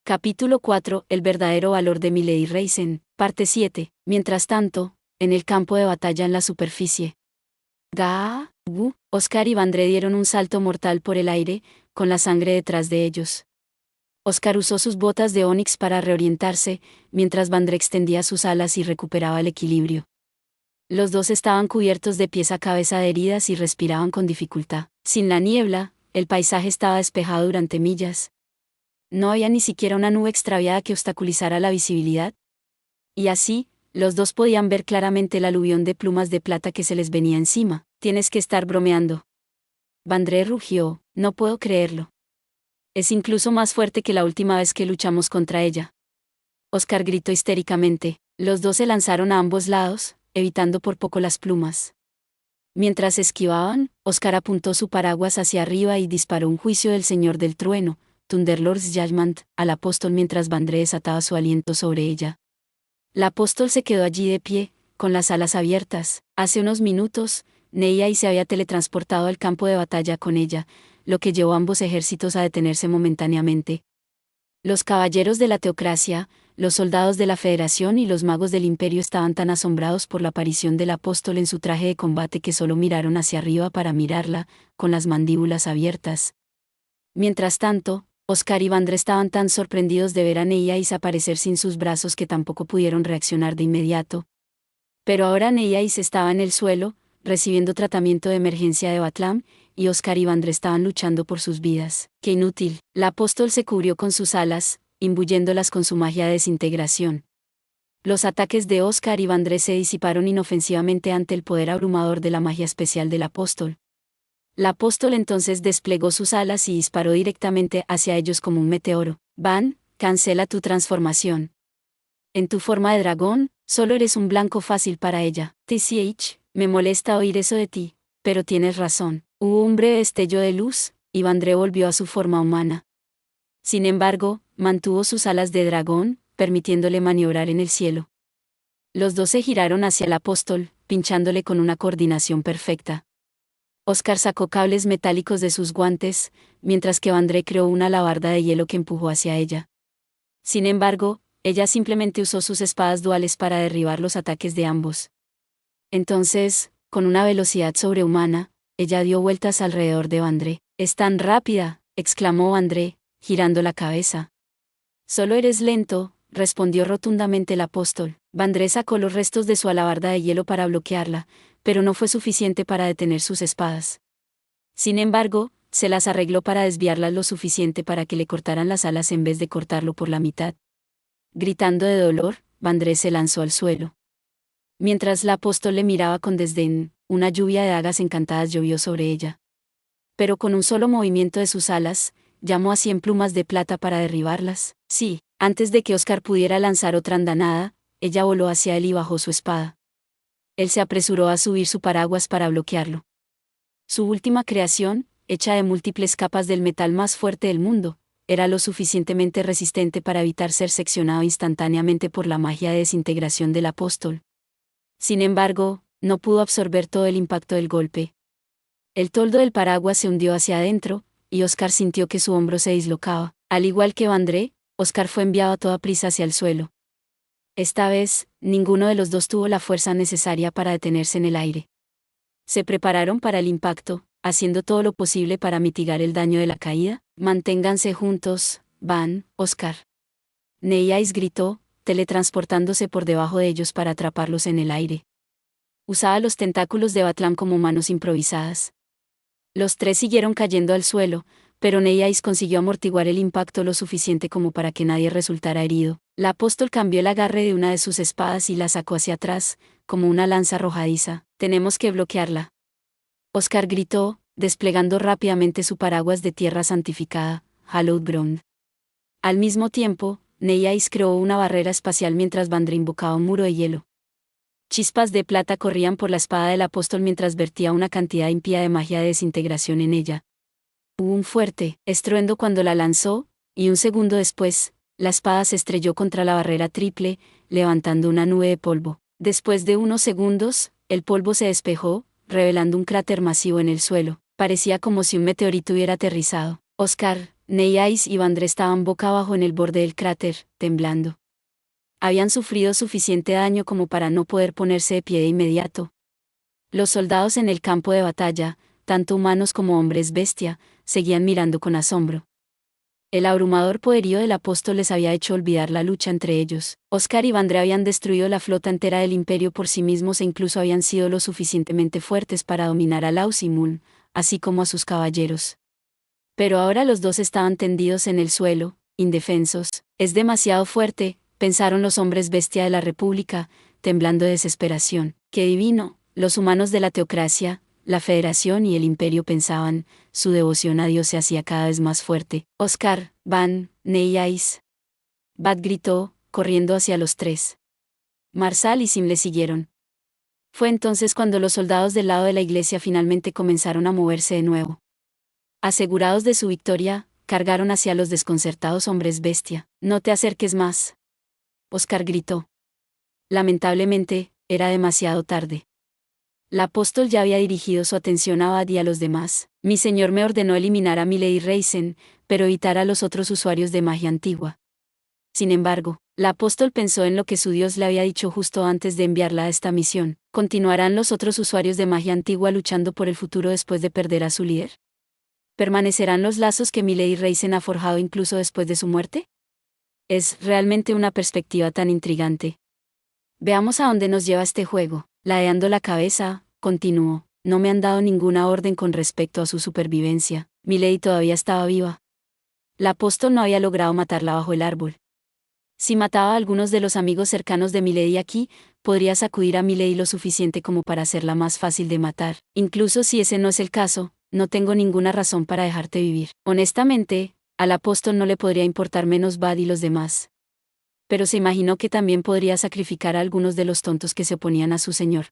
Capítulo 4. El verdadero valor de Milady Reisen. Parte 7. Mientras tanto, en el campo de batalla en la superficie. Oscar y Vandré dieron un salto mortal por el aire, con la sangre detrás de ellos. Oscar usó sus botas de ónix para reorientarse, mientras Vandré extendía sus alas y recuperaba el equilibrio. Los dos estaban cubiertos de pies a cabeza de heridas y respiraban con dificultad. Sin la niebla, el paisaje estaba despejado durante millas. No había ni siquiera una nube extraviada que obstaculizara la visibilidad. Y así, los dos podían ver claramente el aluvión de plumas de plata que se les venía encima. Tienes que estar bromeando. Vandré rugió, no puedo creerlo. Es incluso más fuerte que la última vez que luchamos contra ella. Oscar gritó histéricamente. Los dos se lanzaron a ambos lados, evitando por poco las plumas. Mientras esquivaban, Oscar apuntó su paraguas hacia arriba y disparó un juicio del Señor del Trueno, Thunderlord's Judgment, al apóstol mientras Vandré desataba su aliento sobre ella. La apóstol se quedó allí de pie, con las alas abiertas. Hace unos minutos, Neyai se había teletransportado al campo de batalla con ella, lo que llevó a ambos ejércitos a detenerse momentáneamente. Los caballeros de la teocracia, los soldados de la Federación y los magos del Imperio estaban tan asombrados por la aparición del apóstol en su traje de combate que solo miraron hacia arriba para mirarla, con las mandíbulas abiertas. Mientras tanto, Oscar y Vandré estaban tan sorprendidos de ver a Neyais aparecer sin sus brazos que tampoco pudieron reaccionar de inmediato. Pero ahora Neyais estaba en el suelo, recibiendo tratamiento de emergencia de Batlam, y Oscar y Vandré estaban luchando por sus vidas. ¡Qué inútil! La apóstol se cubrió con sus alas, imbuyéndolas con su magia de desintegración. Los ataques de Oscar y Vandré se disiparon inofensivamente ante el poder abrumador de la magia especial del apóstol. La apóstol entonces desplegó sus alas y disparó directamente hacia ellos como un meteoro. Van, cancela tu transformación. En tu forma de dragón, solo eres un blanco fácil para ella. TCH, me molesta oír eso de ti, pero tienes razón. Hubo un breve destello de luz, y Vandré volvió a su forma humana. Sin embargo, mantuvo sus alas de dragón, permitiéndole maniobrar en el cielo. Los dos se giraron hacia el apóstol, pinchándole con una coordinación perfecta. Oscar sacó cables metálicos de sus guantes, mientras que Vandré creó una alabarda de hielo que empujó hacia ella. Sin embargo, ella simplemente usó sus espadas duales para derribar los ataques de ambos. Entonces, con una velocidad sobrehumana, ella dio vueltas alrededor de Vandré. «¡Es tan rápida!», exclamó Vandré, girando la cabeza. «Solo eres lento», respondió rotundamente el apóstol. Vandré sacó los restos de su alabarda de hielo para bloquearla, pero no fue suficiente para detener sus espadas. Sin embargo, se las arregló para desviarlas lo suficiente para que le cortaran las alas en vez de cortarlo por la mitad. Gritando de dolor, Vandré se lanzó al suelo. Mientras la apóstol le miraba con desdén, una lluvia de dagas encantadas llovió sobre ella. Pero con un solo movimiento de sus alas, llamó a 100 plumas de plata para derribarlas. Sí, antes de que Oscar pudiera lanzar otra andanada, ella voló hacia él y bajó su espada. Él se apresuró a subir su paraguas para bloquearlo. Su última creación, hecha de múltiples capas del metal más fuerte del mundo, era lo suficientemente resistente para evitar ser seccionado instantáneamente por la magia de desintegración del apóstol. Sin embargo, no pudo absorber todo el impacto del golpe. El toldo del paraguas se hundió hacia adentro, y Oscar sintió que su hombro se dislocaba. Al igual que Vandré, Oscar fue enviado a toda prisa hacia el suelo. Esta vez, ninguno de los dos tuvo la fuerza necesaria para detenerse en el aire. Se prepararon para el impacto, haciendo todo lo posible para mitigar el daño de la caída. «Manténganse juntos, Van, Oscar». Neyais gritó, teletransportándose por debajo de ellos para atraparlos en el aire. Usaba los tentáculos de Batlam como manos improvisadas. Los tres siguieron cayendo al suelo, pero Neyais consiguió amortiguar el impacto lo suficiente como para que nadie resultara herido. La apóstol cambió el agarre de una de sus espadas y la sacó hacia atrás, como una lanza arrojadiza. «Tenemos que bloquearla». Oscar gritó, desplegando rápidamente su paraguas de tierra santificada, Hallowed Ground. Al mismo tiempo, Neyais creó una barrera espacial mientras Vandré invocaba un muro de hielo. Chispas de plata corrían por la espada del apóstol mientras vertía una cantidad impía de magia de desintegración en ella. Hubo un fuerte estruendo cuando la lanzó, y un segundo después, la espada se estrelló contra la barrera triple, levantando una nube de polvo. Después de unos segundos, el polvo se despejó, revelando un cráter masivo en el suelo. Parecía como si un meteorito hubiera aterrizado. Oscar, Neyais y Vandre estaban boca abajo en el borde del cráter, temblando. Habían sufrido suficiente daño como para no poder ponerse de pie de inmediato. Los soldados en el campo de batalla, tanto humanos como hombres bestia, seguían mirando con asombro. El abrumador poderío del apóstol les había hecho olvidar la lucha entre ellos. Oscar y Vandre habían destruido la flota entera del imperio por sí mismos e incluso habían sido lo suficientemente fuertes para dominar a Laus y Mun, así como a sus caballeros. Pero ahora los dos estaban tendidos en el suelo, indefensos. Es demasiado fuerte, pensaron los hombres bestia de la República, temblando de desesperación. ¡Qué divino! Los humanos de la teocracia, la Federación y el Imperio pensaban, su devoción a Dios se hacía cada vez más fuerte. Oscar, Van, Neyais. Bad gritó, corriendo hacia los tres. Marsal y Sim le siguieron. Fue entonces cuando los soldados del lado de la iglesia finalmente comenzaron a moverse de nuevo. Asegurados de su victoria, cargaron hacia los desconcertados hombres bestia. No te acerques más. Oscar gritó. Lamentablemente, era demasiado tarde. La apóstol ya había dirigido su atención a Bad y a los demás. Mi señor me ordenó eliminar a Milady Reisen, pero evitar a los otros usuarios de magia antigua. Sin embargo, la apóstol pensó en lo que su Dios le había dicho justo antes de enviarla a esta misión. ¿Continuarán los otros usuarios de magia antigua luchando por el futuro después de perder a su líder? ¿Permanecerán los lazos que Milady Reisen ha forjado incluso después de su muerte? Es realmente una perspectiva tan intrigante. Veamos a dónde nos lleva este juego. Ladeando la cabeza, continuó, no me han dado ninguna orden con respecto a su supervivencia. Milady todavía estaba viva. La apóstol no había logrado matarla bajo el árbol. Si mataba a algunos de los amigos cercanos de Milady aquí, podría sacudir a Milady lo suficiente como para hacerla más fácil de matar. Incluso si ese no es el caso, no tengo ninguna razón para dejarte vivir. Honestamente, al apóstol no le podría importar menos Bad y los demás. Pero se imaginó que también podría sacrificar a algunos de los tontos que se oponían a su señor.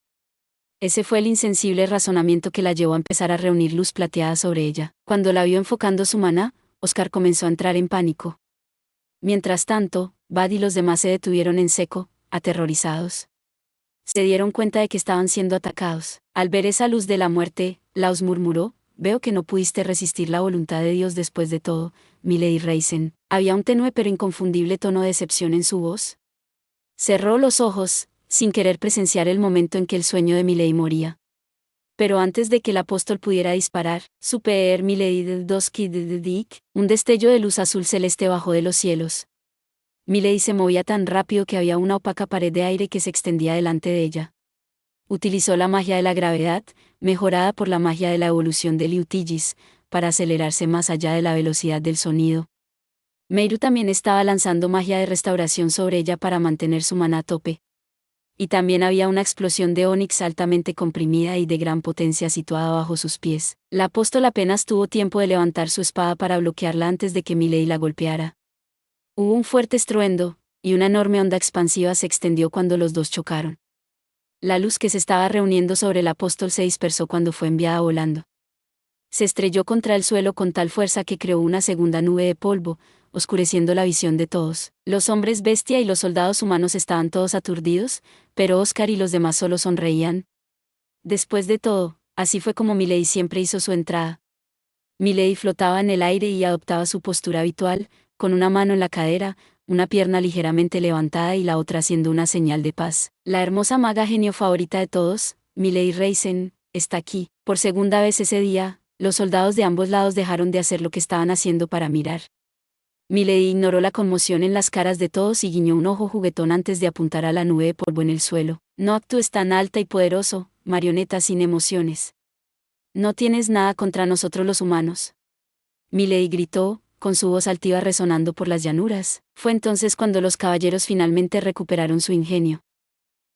Ese fue el insensible razonamiento que la llevó a empezar a reunir luz plateada sobre ella. Cuando la vio enfocando su maná, Oscar comenzó a entrar en pánico. Mientras tanto, Bad y los demás se detuvieron en seco, aterrorizados. Se dieron cuenta de que estaban siendo atacados. Al ver esa luz de la muerte, Laos murmuró, veo que no pudiste resistir la voluntad de Dios después de todo, Milady Reisen. Había un tenue pero inconfundible tono de decepción en su voz. Cerró los ojos, sin querer presenciar el momento en que el sueño de Milady moría. Pero antes de que el apóstol pudiera disparar, super Milady del Doski de Dick, un destello de luz azul celeste bajó de los cielos. Milady se movía tan rápido que había una opaca pared de aire que se extendía delante de ella. Utilizó la magia de la gravedad, mejorada por la magia de la evolución de Liutigis, para acelerarse más allá de la velocidad del sonido. Meiru también estaba lanzando magia de restauración sobre ella para mantener su maná a tope. Y también había una explosión de onix altamente comprimida y de gran potencia situada bajo sus pies. La apóstol apenas tuvo tiempo de levantar su espada para bloquearla antes de que Milady la golpeara. Hubo un fuerte estruendo, y una enorme onda expansiva se extendió cuando los dos chocaron. La luz que se estaba reuniendo sobre el apóstol se dispersó cuando fue enviada volando. Se estrelló contra el suelo con tal fuerza que creó una segunda nube de polvo, oscureciendo la visión de todos. Los hombres bestia y los soldados humanos estaban todos aturdidos, pero Oscar y los demás solo sonreían. Después de todo, así fue como Milady siempre hizo su entrada. Milady flotaba en el aire y adoptaba su postura habitual, con una mano en la cadera, una pierna ligeramente levantada y la otra haciendo una señal de paz. La hermosa maga genio favorita de todos, Milady Reisen, está aquí. Por segunda vez ese día, los soldados de ambos lados dejaron de hacer lo que estaban haciendo para mirar. Milady ignoró la conmoción en las caras de todos y guiñó un ojo juguetón antes de apuntar a la nube de polvo en el suelo. No actúes tan alta y poderoso, marioneta sin emociones. No tienes nada contra nosotros los humanos. Milady gritó, con su voz altiva resonando por las llanuras. Fue entonces cuando los caballeros finalmente recuperaron su ingenio.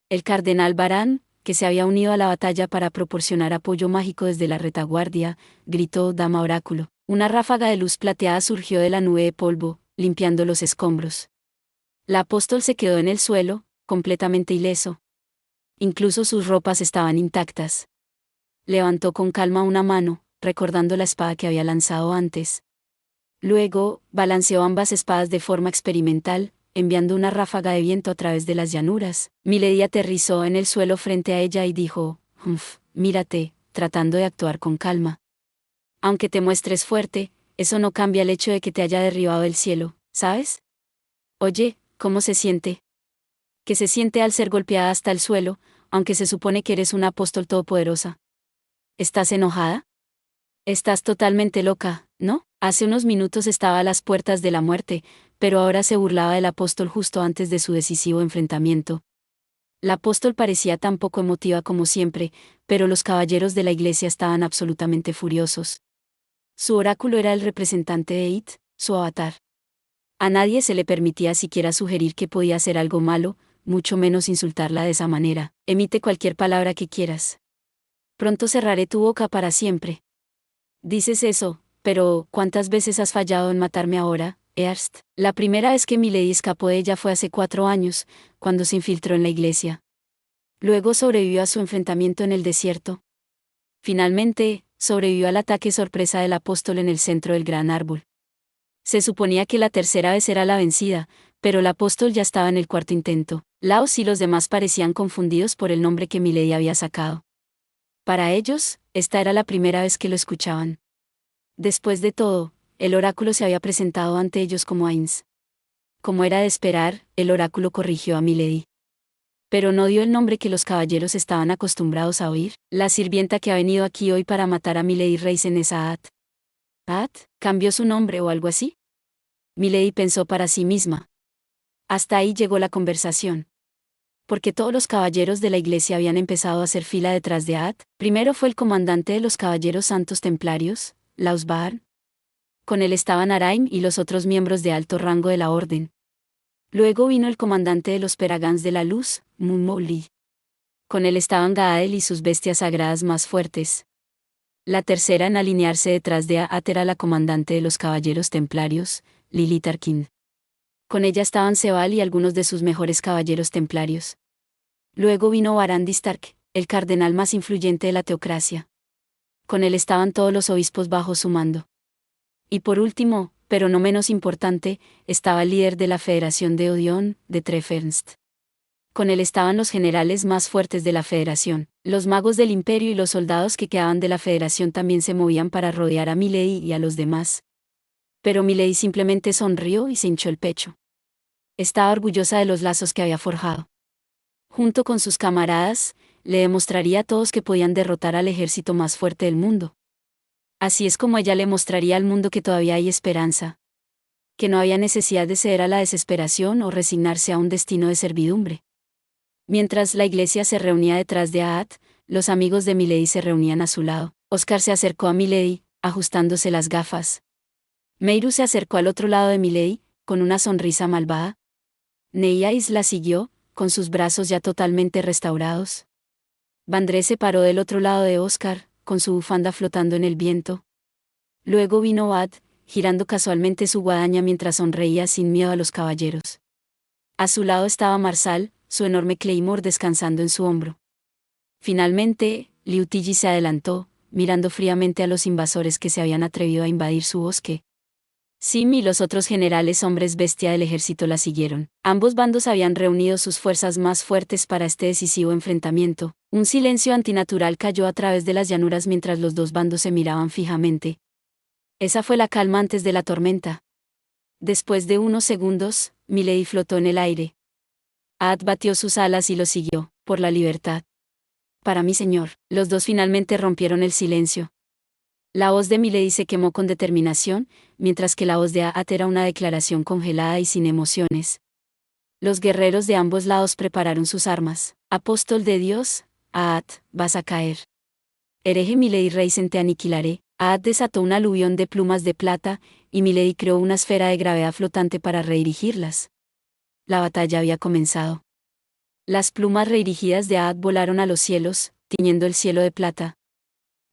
El cardenal Barán, que se había unido a la batalla para proporcionar apoyo mágico desde la retaguardia, gritó Dama Oráculo. Una ráfaga de luz plateada surgió de la nube de polvo, limpiando los escombros. La apóstol se quedó en el suelo, completamente ileso. Incluso sus ropas estaban intactas. Levantó con calma una mano, recordando la espada que había lanzado antes. Luego, balanceó ambas espadas de forma experimental, enviando una ráfaga de viento a través de las llanuras. Milady aterrizó en el suelo frente a ella y dijo, mírate, tratando de actuar con calma. Aunque te muestres fuerte, eso no cambia el hecho de que te haya derribado del cielo, ¿sabes? Oye, ¿cómo se siente? ¿Qué se siente al ser golpeada hasta el suelo, aunque se supone que eres una apóstol todopoderosa? ¿Estás enojada? Estás totalmente loca, ¿no? Hace unos minutos estaba a las puertas de la muerte, pero ahora se burlaba del apóstol justo antes de su decisivo enfrentamiento. La apóstol parecía tan poco emotiva como siempre, pero los caballeros de la iglesia estaban absolutamente furiosos. Su oráculo era el representante de It, su avatar. A nadie se le permitía siquiera sugerir que podía hacer algo malo, mucho menos insultarla de esa manera. Emite cualquier palabra que quieras. Pronto cerraré tu boca para siempre. Dices eso, pero ¿cuántas veces has fallado en matarme ahora, Earst? La primera vez que Milady escapó de ella fue hace 4 años, cuando se infiltró en la iglesia. Luego sobrevivió a su enfrentamiento en el desierto. Finalmente, sobrevivió al ataque sorpresa del apóstol en el centro del gran árbol. Se suponía que la tercera vez era la vencida, pero el apóstol ya estaba en el cuarto intento. Laos y los demás parecían confundidos por el nombre que Milady había sacado. Para ellos, esta era la primera vez que lo escuchaban. Después de todo, el oráculo se había presentado ante ellos como Ainz. Como era de esperar, el oráculo corrigió a Milady. Pero no dio el nombre que los caballeros estaban acostumbrados a oír. La sirvienta que ha venido aquí hoy para matar a Milady Reisen es Aat. ¿Aat? ¿Cambió su nombre o algo así? Milady pensó para sí misma. Hasta ahí llegó la conversación. Porque todos los caballeros de la iglesia habían empezado a hacer fila detrás de Aat. Primero fue el comandante de los caballeros santos templarios, Lausbaar. Con él estaban Araim y los otros miembros de alto rango de la orden. Luego vino el comandante de los Peragans de la Luz, Mumoli. Con él estaban Gaadel y sus bestias sagradas más fuertes. La tercera en alinearse detrás de Aat era la comandante de los caballeros templarios, Lilith Arkin. Con ella estaban Sebal y algunos de sus mejores caballeros templarios. Luego vino Barandi Stark, el cardenal más influyente de la teocracia. Con él estaban todos los obispos bajo su mando. Y por último, pero no menos importante, estaba el líder de la Federación de Odión, de Trefernst. Con él estaban los generales más fuertes de la Federación, los magos del Imperio y los soldados que quedaban de la Federación también se movían para rodear a Milady y a los demás. Pero Milady simplemente sonrió y se hinchó el pecho. Estaba orgullosa de los lazos que había forjado. Junto con sus camaradas, le demostraría a todos que podían derrotar al ejército más fuerte del mundo. Así es como ella le mostraría al mundo que todavía hay esperanza. Que no había necesidad de ceder a la desesperación o resignarse a un destino de servidumbre. Mientras la iglesia se reunía detrás de Aat, los amigos de Milady se reunían a su lado. Oscar se acercó a Milady, ajustándose las gafas. Meiru se acercó al otro lado de Milady, con una sonrisa malvada. Neyais la siguió, con sus brazos ya totalmente restaurados. Vandré se paró del otro lado de Oscar, con su bufanda flotando en el viento. Luego vino Bad, girando casualmente su guadaña mientras sonreía sin miedo a los caballeros. A su lado estaba Marsal, su enorme claymore descansando en su hombro. Finalmente, Liutigi se adelantó, mirando fríamente a los invasores que se habían atrevido a invadir su bosque. Sim y los otros generales hombres bestia del ejército la siguieron. Ambos bandos habían reunido sus fuerzas más fuertes para este decisivo enfrentamiento. Un silencio antinatural cayó a través de las llanuras mientras los dos bandos se miraban fijamente. Esa fue la calma antes de la tormenta. Después de unos segundos, Milady flotó en el aire. Aat batió sus alas y lo siguió, por la libertad. Para mi señor, los dos finalmente rompieron el silencio. La voz de Milady se quemó con determinación, mientras que la voz de Aat era una declaración congelada y sin emociones. Los guerreros de ambos lados prepararon sus armas. Apóstol de Dios, Aat, vas a caer. Hereje Milady Reisen, te aniquilaré. Aat desató un aluvión de plumas de plata, y Milady creó una esfera de gravedad flotante para redirigirlas. La batalla había comenzado. Las plumas redirigidas de Aat volaron a los cielos, tiñendo el cielo de plata.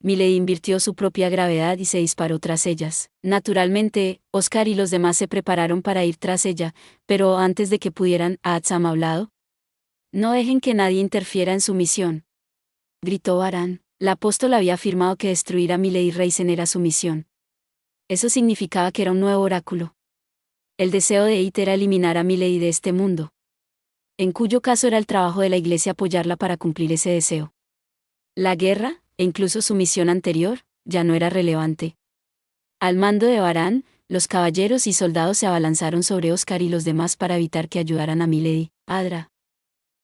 Milady invirtió su propia gravedad y se disparó tras ellas. Naturalmente, Oscar y los demás se prepararon para ir tras ella, pero antes de que pudieran, Aat ha hablado. No dejen que nadie interfiera en su misión. Gritó Varán. La apóstol había afirmado que destruir a Milady Reisen era su misión. Eso significaba que era un nuevo oráculo. El deseo de It era eliminar a Milady de este mundo. En cuyo caso era el trabajo de la iglesia apoyarla para cumplir ese deseo. La guerra, e incluso su misión anterior, ya no era relevante. Al mando de Varán, los caballeros y soldados se abalanzaron sobre Oscar y los demás para evitar que ayudaran a Milady. Adra.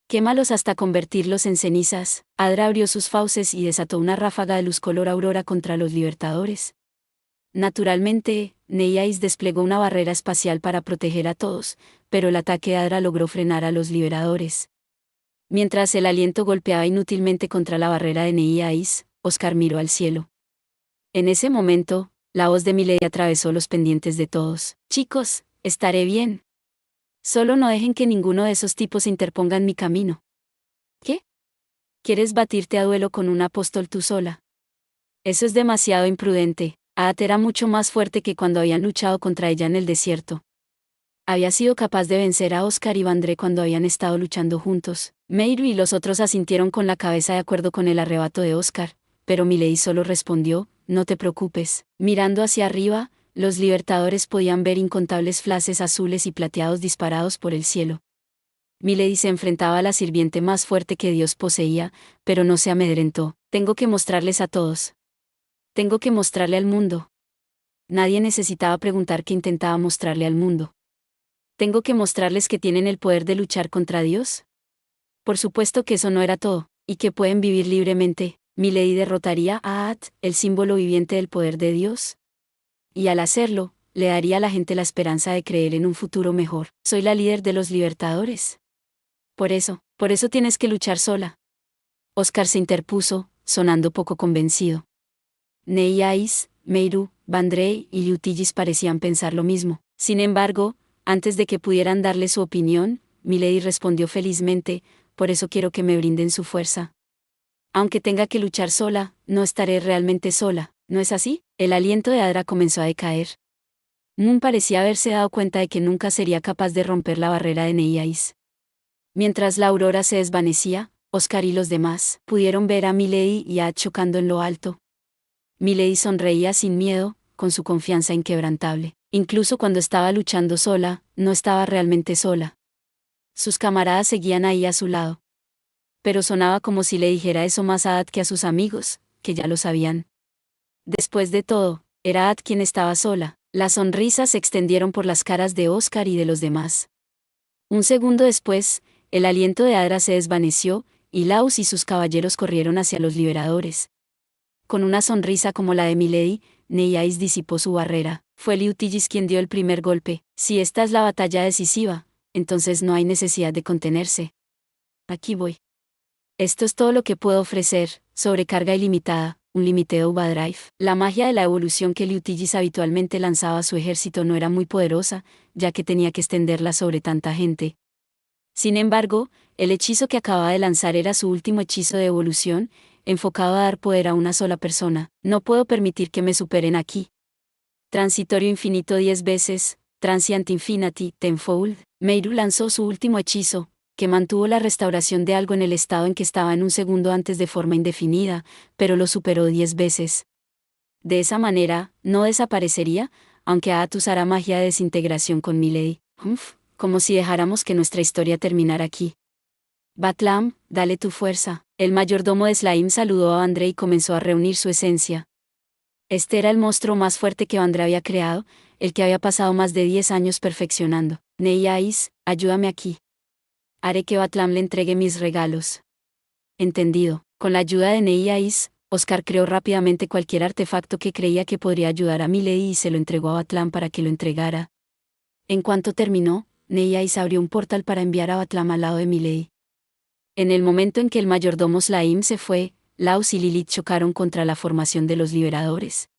Quémalos hasta convertirlos en cenizas. Adra abrió sus fauces y desató una ráfaga de luz color aurora contra los libertadores. Naturalmente, Neyais desplegó una barrera espacial para proteger a todos, pero el ataque de Adra logró frenar a los liberadores. Mientras el aliento golpeaba inútilmente contra la barrera de Neyais, Oscar miró al cielo. En ese momento, la voz de Milady atravesó los pendientes de todos. Chicos, estaré bien. Solo no dejen que ninguno de esos tipos interponga en mi camino. ¿Qué? ¿Quieres batirte a duelo con un apóstol tú sola? Eso es demasiado imprudente. Aat era mucho más fuerte que cuando habían luchado contra ella en el desierto. Había sido capaz de vencer a Oscar y Vandré cuando habían estado luchando juntos. Meiru y los otros asintieron con la cabeza de acuerdo con el arrebato de Oscar, pero Milady solo respondió, no te preocupes. Mirando hacia arriba, los libertadores podían ver incontables flashes azules y plateados disparados por el cielo. Milady se enfrentaba a la sirviente más fuerte que Dios poseía, pero no se amedrentó. Tengo que mostrarles a todos. Tengo que mostrarle al mundo. Nadie necesitaba preguntar qué intentaba mostrarle al mundo. ¿Tengo que mostrarles que tienen el poder de luchar contra Dios? Por supuesto que eso no era todo, y que pueden vivir libremente. Milady derrotaría a Aat, el símbolo viviente del poder de Dios. Y al hacerlo, le daría a la gente la esperanza de creer en un futuro mejor. Soy la líder de los libertadores. Por eso tienes que luchar sola. Oscar se interpuso, sonando poco convencido. Neyais, Meiru, Vandré y Liutigis parecían pensar lo mismo. Sin embargo, antes de que pudieran darle su opinión, Milady respondió felizmente, por eso quiero que me brinden su fuerza. Aunque tenga que luchar sola, no estaré realmente sola, ¿no es así? El aliento de Adra comenzó a decaer. Moon parecía haberse dado cuenta de que nunca sería capaz de romper la barrera de Neyais. Mientras la aurora se desvanecía, Oscar y los demás pudieron ver a Milady y a Aat chocando en lo alto. Milady sonreía sin miedo, con su confianza inquebrantable. Incluso cuando estaba luchando sola, no estaba realmente sola. Sus camaradas seguían ahí a su lado. Pero sonaba como si le dijera eso más a Aat que a sus amigos, que ya lo sabían. Después de todo, era Aat quien estaba sola. Las sonrisas se extendieron por las caras de Oscar y de los demás. Un segundo después, el aliento de Adra se desvaneció, y Laus y sus caballeros corrieron hacia los liberadores. Con una sonrisa como la de Milady, Neyais disipó su barrera. Fue Liutigis quien dio el primer golpe. Si esta es la batalla decisiva, entonces no hay necesidad de contenerse. Aquí voy. Esto es todo lo que puedo ofrecer, sobrecarga ilimitada, un Limited Overdrive. La magia de la evolución que Liutigis habitualmente lanzaba a su ejército no era muy poderosa, ya que tenía que extenderla sobre tanta gente. Sin embargo, el hechizo que acababa de lanzar era su último hechizo de evolución, enfocado a dar poder a una sola persona. No puedo permitir que me superen aquí. Transitorio infinito 10 veces, Transient Infinity, tenfold. Meiru lanzó su último hechizo, que mantuvo la restauración de algo en el estado en que estaba en un segundo antes de forma indefinida, pero lo superó 10 veces. De esa manera, no desaparecería, aunque Aat usara magia de desintegración con Milady. Como si dejáramos que nuestra historia terminara aquí. Batlam, dale tu fuerza. El mayordomo de Slaim saludó a Vandré y comenzó a reunir su esencia. Este era el monstruo más fuerte que Vandré había creado, el que había pasado más de 10 años perfeccionando. Neyais, ayúdame aquí. Haré que Batlam le entregue mis regalos. Entendido. Con la ayuda de Neyais, Oscar creó rápidamente cualquier artefacto que creía que podría ayudar a Milady y se lo entregó a Batlam para que lo entregara. En cuanto terminó, Neyais abrió un portal para enviar a Batlam al lado de Milady. En el momento en que el mayordomo Slaim se fue, Laus y Lilith chocaron contra la formación de los liberadores.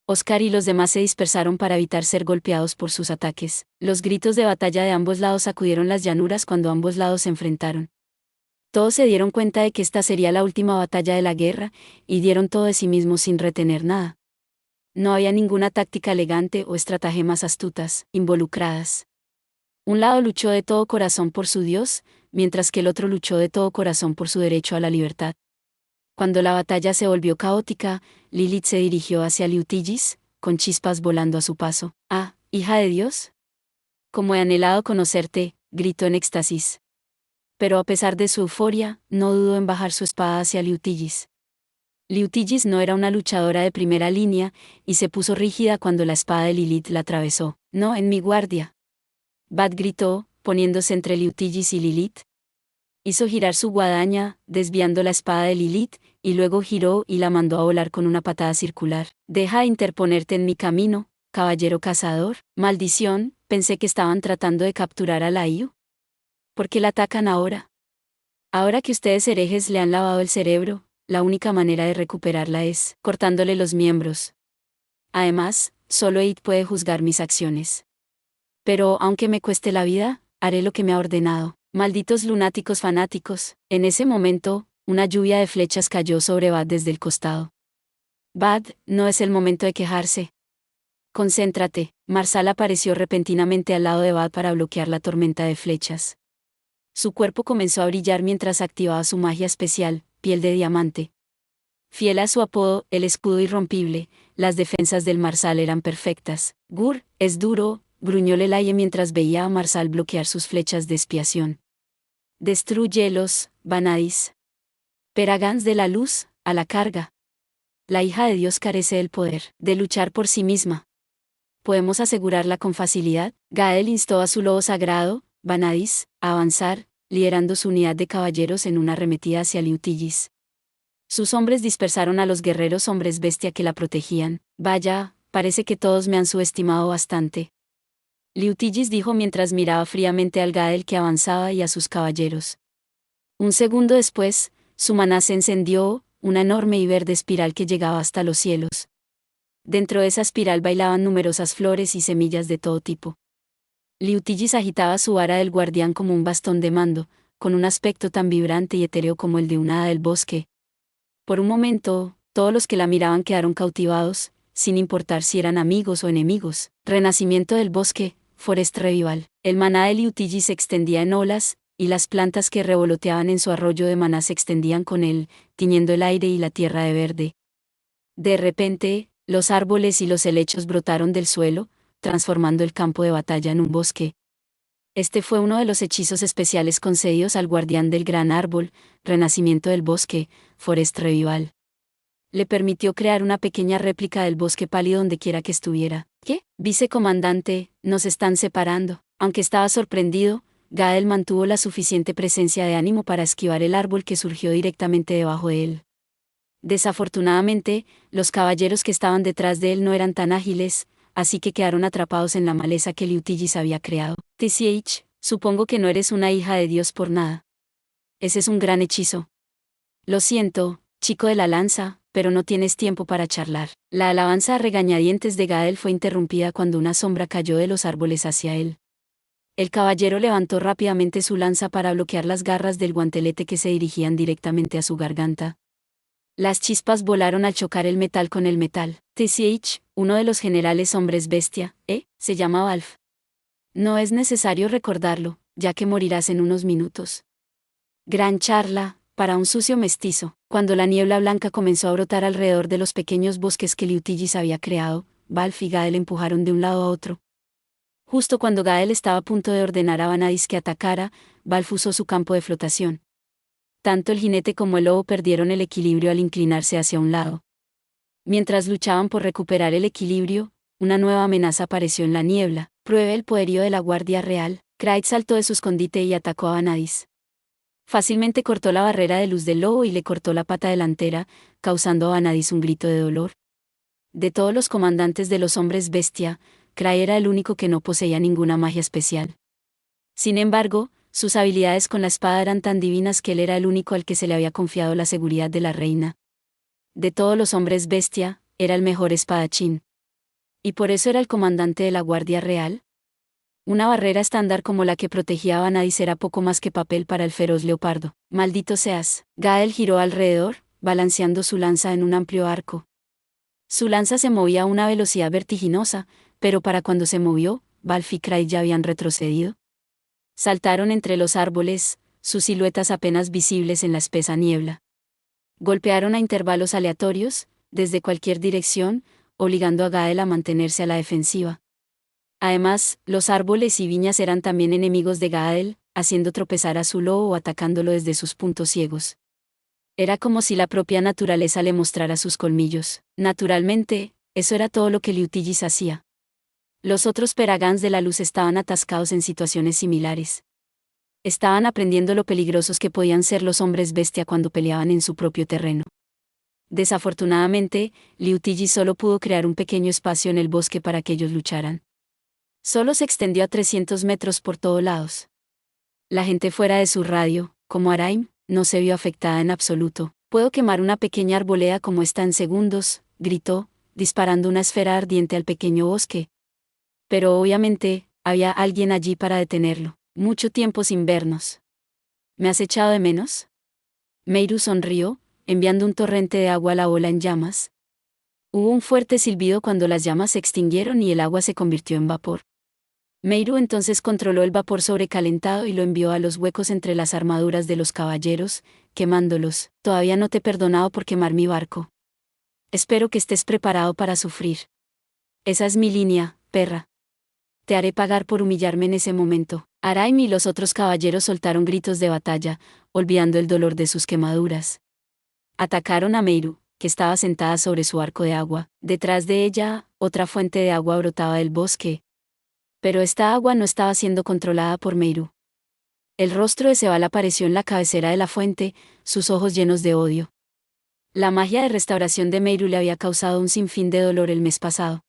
Oscar y los demás se dispersaron para evitar ser golpeados por sus ataques. Los gritos de batalla de ambos lados sacudieron las llanuras cuando ambos lados se enfrentaron. Todos se dieron cuenta de que esta sería la última batalla de la guerra, y dieron todo de sí mismos sin retener nada. No había ninguna táctica elegante o estratagemas astutas involucradas. Un lado luchó de todo corazón por su Dios, mientras que el otro luchó de todo corazón por su derecho a la libertad. Cuando la batalla se volvió caótica, Lilith se dirigió hacia Liutigis, con chispas volando a su paso. «Ah, hija de Dios. Como he anhelado conocerte», gritó en éxtasis. Pero a pesar de su euforia, no dudó en bajar su espada hacia Liutigis. Liutigis no era una luchadora de primera línea, y se puso rígida cuando la espada de Lilith la atravesó. «No, en mi guardia», Bat gritó, poniéndose entre Liutigis y Lilith. Hizo girar su guadaña, desviando la espada de Lilith, y luego giró y la mandó a volar con una patada circular. «Deja de interponerte en mi camino, caballero cazador». «Maldición, pensé que estaban tratando de capturar a Laiu. ¿Por qué la atacan ahora? Ahora que ustedes herejes le han lavado el cerebro, la única manera de recuperarla es cortándole los miembros. Además, solo Id puede juzgar mis acciones. Pero, aunque me cueste la vida, haré lo que me ha ordenado». «Malditos lunáticos fanáticos». En ese momento, una lluvia de flechas cayó sobre Bad desde el costado. «Bad, no es el momento de quejarse. Concéntrate». Marsal apareció repentinamente al lado de Bad para bloquear la tormenta de flechas. Su cuerpo comenzó a brillar mientras activaba su magia especial, piel de diamante. Fiel a su apodo, el escudo irrompible, las defensas del Marsal eran perfectas. «Gur, es duro», gruñó Lelaye mientras veía a Marsal bloquear sus flechas de expiación. «Destrúyelos, Vanadis. Peragans de la luz, a la carga». La hija de Dios carece del poder de luchar por sí misma. ¿Podemos asegurarla con facilidad? Gael instó a su lobo sagrado, Vanadis, a avanzar, liderando su unidad de caballeros en una arremetida hacia Liutigis. Sus hombres dispersaron a los guerreros hombres bestia que la protegían. «Vaya, parece que todos me han subestimado bastante», Liutigis dijo mientras miraba fríamente al Gael que avanzaba y a sus caballeros. Un segundo después, su maná se encendió, una enorme y verde espiral que llegaba hasta los cielos. Dentro de esa espiral bailaban numerosas flores y semillas de todo tipo. Liutigis agitaba su vara del guardián como un bastón de mando, con un aspecto tan vibrante y etéreo como el de una hada del bosque. Por un momento, todos los que la miraban quedaron cautivados, sin importar si eran amigos o enemigos. Renacimiento del bosque, Forest Revival. El maná de Liutigis se extendía en olas, y las plantas que revoloteaban en su arroyo de maná se extendían con él, tiñendo el aire y la tierra de verde. De repente, los árboles y los helechos brotaron del suelo, transformando el campo de batalla en un bosque. Este fue uno de los hechizos especiales concedidos al guardián del gran árbol, Renacimiento del bosque, Forest Revival. Le permitió crear una pequeña réplica del bosque pálido donde quiera que estuviera. «¿Qué? Vicecomandante, nos están separando». Aunque estaba sorprendido, Gael mantuvo la suficiente presencia de ánimo para esquivar el árbol que surgió directamente debajo de él. Desafortunadamente, los caballeros que estaban detrás de él no eran tan ágiles, así que quedaron atrapados en la maleza que Liutigis había creado. «TCH, supongo que no eres una hija de Dios por nada. Ese es un gran hechizo. Lo siento, chico de la lanza, pero no tienes tiempo para charlar». La alabanza a regañadientes de Gael fue interrumpida cuando una sombra cayó de los árboles hacia él. El caballero levantó rápidamente su lanza para bloquear las garras del guantelete que se dirigían directamente a su garganta. Las chispas volaron al chocar el metal con el metal. «TCH, uno de los generales hombres bestia, se llama Valf. No es necesario recordarlo, ya que morirás en unos minutos». Gran charla, para un sucio mestizo. Cuando la niebla blanca comenzó a brotar alrededor de los pequeños bosques que Liutigis había creado, Valf y Gael empujaron de un lado a otro. Justo cuando Gael estaba a punto de ordenar a Vanadis que atacara, Valf usó su campo de flotación. Tanto el jinete como el lobo perdieron el equilibrio al inclinarse hacia un lado. Mientras luchaban por recuperar el equilibrio, una nueva amenaza apareció en la niebla. «Pruebe el poderío de la Guardia Real». Kraid saltó de su escondite y atacó a Vanadis. Fácilmente cortó la barrera de luz del lobo y le cortó la pata delantera, causando a Vanadis un grito de dolor. De todos los comandantes de los hombres bestia, Kraid era el único que no poseía ninguna magia especial. Sin embargo, sus habilidades con la espada eran tan divinas que él era el único al que se le había confiado la seguridad de la reina. De todos los hombres bestia, era el mejor espadachín. ¿Y por eso era el comandante de la Guardia Real? Una barrera estándar como la que protegía a Vanadis era poco más que papel para el feroz leopardo. «Maldito seas». Gael giró alrededor, balanceando su lanza en un amplio arco. Su lanza se movía a una velocidad vertiginosa, pero para cuando se movió, Valf y Kraid ya habían retrocedido. Saltaron entre los árboles, sus siluetas apenas visibles en la espesa niebla. Golpearon a intervalos aleatorios, desde cualquier dirección, obligando a Gael a mantenerse a la defensiva. Además, los árboles y viñas eran también enemigos de Gael, haciendo tropezar a su lobo o atacándolo desde sus puntos ciegos. Era como si la propia naturaleza le mostrara sus colmillos. Naturalmente, eso era todo lo que Liutigis hacía. Los otros Peragans de la luz estaban atascados en situaciones similares. Estaban aprendiendo lo peligrosos que podían ser los hombres bestia cuando peleaban en su propio terreno. Desafortunadamente, Liutigis solo pudo crear un pequeño espacio en el bosque para que ellos lucharan. Solo se extendió a 300 metros por todos lados. La gente fuera de su radio, como Araim, no se vio afectada en absoluto. «Puedo quemar una pequeña arboleda como esta en segundos», gritó, disparando una esfera ardiente al pequeño bosque. Pero obviamente, había alguien allí para detenerlo. «Mucho tiempo sin vernos. ¿Me has echado de menos?» Meiru sonrió, enviando un torrente de agua a la bola en llamas. Hubo un fuerte silbido cuando las llamas se extinguieron y el agua se convirtió en vapor. Meiru entonces controló el vapor sobrecalentado y lo envió a los huecos entre las armaduras de los caballeros, quemándolos. «Todavía no te he perdonado por quemar mi barco. Espero que estés preparado para sufrir. Esa es mi línea, perra. Te haré pagar por humillarme en ese momento». Araim y los otros caballeros soltaron gritos de batalla, olvidando el dolor de sus quemaduras. Atacaron a Meiru, que estaba sentada sobre su arco de agua. Detrás de ella, otra fuente de agua brotaba del bosque. Pero esta agua no estaba siendo controlada por Meiru. El rostro de Sebal apareció en la cabecera de la fuente, sus ojos llenos de odio. La magia de restauración de Meiru le había causado un sinfín de dolor el mes pasado.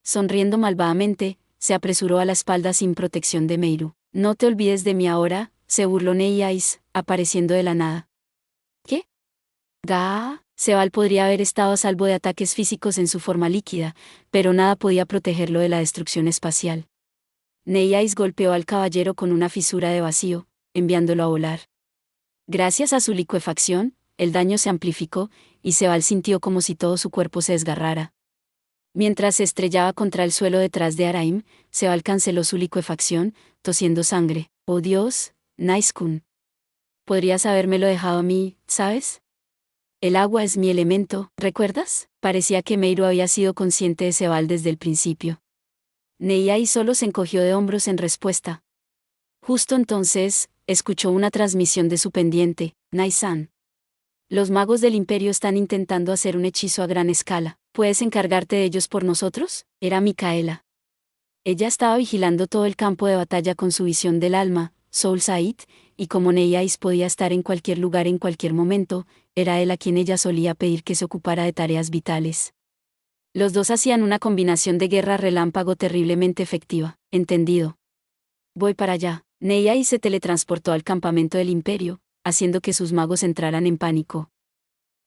Sonriendo malvadamente, se apresuró a la espalda sin protección de Meiru. «No te olvides de mí ahora», se burló Neyais, apareciendo de la nada. «¿Qué?» Sebal podría haber estado a salvo de ataques físicos en su forma líquida, pero nada podía protegerlo de la destrucción espacial. Neyais golpeó al caballero con una fisura de vacío, enviándolo a volar. Gracias a su licuefacción, el daño se amplificó, y Sebal sintió como si todo su cuerpo se desgarrara. Mientras se estrellaba contra el suelo detrás de Araim, Sebal canceló su licuefacción, tosiendo sangre. «Oh Dios, Nice-kun. Podrías habérmelo dejado a mí, ¿sabes? El agua es mi elemento, ¿recuerdas?» Parecía que Meiru había sido consciente de Sebal desde el principio. Neyai solo se encogió de hombros en respuesta. Justo entonces, escuchó una transmisión de su pendiente. «Nai-san. Los magos del Imperio están intentando hacer un hechizo a gran escala. ¿Puedes encargarte de ellos por nosotros?» Era Micaela. Ella estaba vigilando todo el campo de batalla con su visión del alma, Soul Sight, y como Neyais podía estar en cualquier lugar en cualquier momento, era él a quien ella solía pedir que se ocupara de tareas vitales. Los dos hacían una combinación de guerra relámpago terriblemente efectiva. «Entendido. Voy para allá». Neyais se teletransportó al campamento del Imperio, haciendo que sus magos entraran en pánico.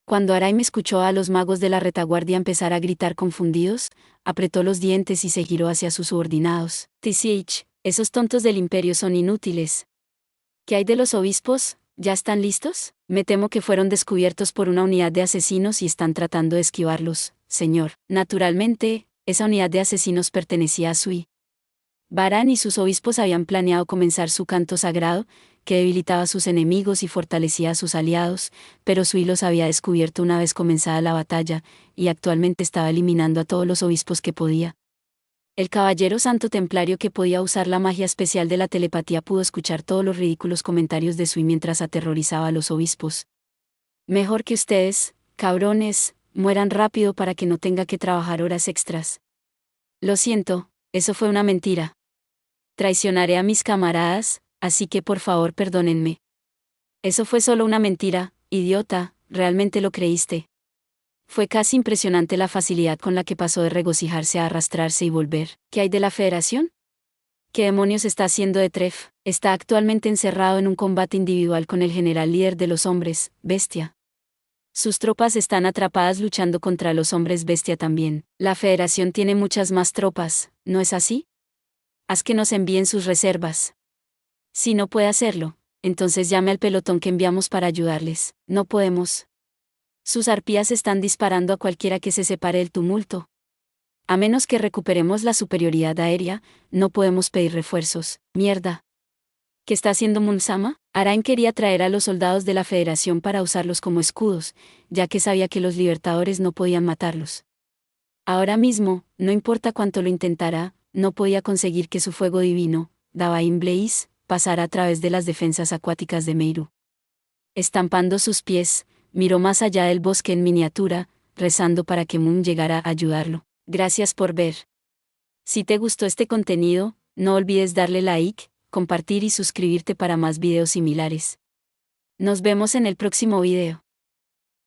Cuando Araim escuchó a los magos de la retaguardia empezar a gritar confundidos, apretó los dientes y se giró hacia sus subordinados. «TCH, esos tontos del Imperio son inútiles. ¿Qué hay de los obispos? ¿Ya están listos? Me temo que fueron descubiertos por una unidad de asesinos y están tratando de esquivarlos, señor». Naturalmente, esa unidad de asesinos pertenecía a Sui. Baran y sus obispos habían planeado comenzar su canto sagrado, que debilitaba a sus enemigos y fortalecía a sus aliados, pero Sui los había descubierto una vez comenzada la batalla, y actualmente estaba eliminando a todos los obispos que podía. El caballero santo templario que podía usar la magia especial de la telepatía pudo escuchar todos los ridículos comentarios de Sui mientras aterrorizaba a los obispos. «Mejor que ustedes, cabrones, mueran rápido para que no tenga que trabajar horas extras. Lo siento, eso fue una mentira. Traicionaré a mis camaradas, así que por favor perdónenme. Eso fue solo una mentira, idiota, realmente lo creíste». Fue casi impresionante la facilidad con la que pasó de regocijarse a arrastrarse y volver. «¿Qué hay de la Federación? ¿Qué demonios está haciendo de Tref? Está actualmente encerrado en un combate individual con el general líder de los hombres, bestia. Sus tropas están atrapadas luchando contra los hombres bestia también. La Federación tiene muchas más tropas, ¿no es así? Haz que nos envíen sus reservas. Si no puede hacerlo, entonces llame al pelotón que enviamos para ayudarles». «No podemos. Sus arpías están disparando a cualquiera que se separe del tumulto. A menos que recuperemos la superioridad aérea, no podemos pedir refuerzos». «Mierda. ¿Qué está haciendo Munsama?» Araim quería traer a los soldados de la Federación para usarlos como escudos, ya que sabía que los libertadores no podían matarlos. Ahora mismo, no importa cuánto lo intentara, no podía conseguir que su fuego divino, Davain Blaze, pasara a través de las defensas acuáticas de Meiru. Estampando sus pies, miró más allá del bosque en miniatura, rezando para que Moon llegara a ayudarlo. Gracias por ver. Si te gustó este contenido, no olvides darle like, compartir y suscribirte para más videos similares. Nos vemos en el próximo video.